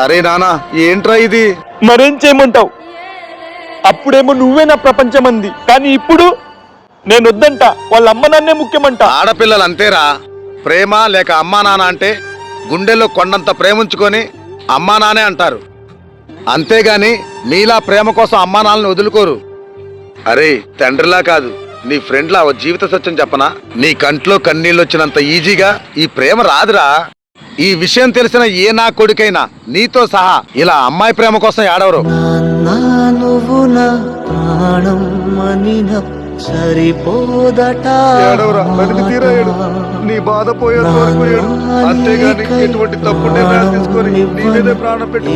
అరే నానా, ఏంట్రా ఇది? మరేం చేయమంటావు? అప్పుడేమో నువ్వే నా ప్రపంచం అంది, కానీ ఇప్పుడు నేను వద్దంట. వాళ్ళ అమ్మ నాన్నే ముఖ్యమంట. ఆడపిల్లలు అంతేరా. ప్రేమ లేక అమ్మా నాన్న అంటే గుండెల్లో కొండంత ప్రేమించుకొని అమ్మా నానే అంటారు. అంతేగాని నీలా ప్రేమ కోసం అమ్మా నాన్నని వదులుకోరు. అరే తండ్రిలా కాదు, నీ ఫ్రెండ్లా ఓ జీవిత సత్యం చెప్పనా? నీ కంట్లో కన్నీళ్ళు వచ్చినంత ఈజీగా ఈ ప్రేమ రాదురా. ఈ విషయం తెలిసిన ఏ నా కొడుకైనా నీతో సహా ఇలా అమ్మాయి ప్రేమ కోసం ఏడవరు. ఏడవరా, బతికి తీరా ఏడు. నీ బాధ పోయేంత వరకు ఏడు. అంతేగాని ఎటువంటి తప్పు నిర్ణయాలు తీసుకొని నీ మీదే ప్రాణం పెట్టి